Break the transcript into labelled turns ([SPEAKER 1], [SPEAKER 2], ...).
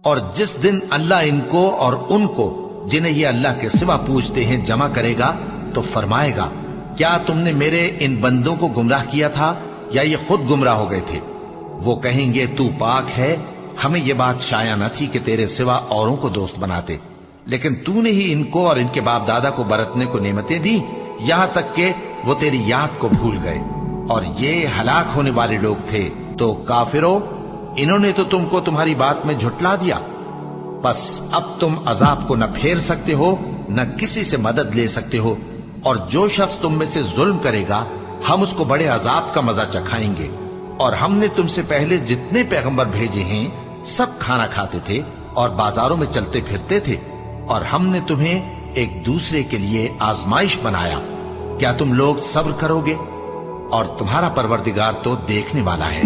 [SPEAKER 1] اور جس دن اللہ ان کو اور ان کو جنہیں یہ اللہ کے سوا پوجتے ہیں جمع کرے گا تو فرمائے گا، کیا تم نے میرے ان بندوں کو گمراہ کیا تھا یا یہ خود گمراہ ہو گئے تھے؟ وہ کہیں گے تو پاک ہے، ہمیں یہ بات شایع نہ تھی کہ تیرے سوا اوروں کو دوست بناتے، لیکن تو نے ہی ان کو اور ان کے باپ دادا کو برتنے کو نعمتیں دی، یہاں تک کہ وہ تیری یاد کو بھول گئے، اور یہ ہلاک ہونے والے لوگ تھے۔ تو کافرو، انہوں نے تو تم کو تمہاری بات میں جھٹلا دیا، بس اب تم عذاب کو نہ پھیر سکتے ہو نہ کسی سے مدد لے سکتے ہو، اور جو شخص تم میں سے ظلم کرے گا ہم اس کو بڑے عذاب کا مزہ چکھائیں گے۔ اور ہم نے تم سے پہلے جتنے پیغمبر بھیجے ہیں سب کھانا کھاتے تھے اور بازاروں میں چلتے پھرتے تھے، اور ہم نے تمہیں ایک دوسرے کے لیے آزمائش بنایا، کیا تم لوگ صبر کرو گے؟ اور تمہارا پروردگار تو دیکھنے والا ہے۔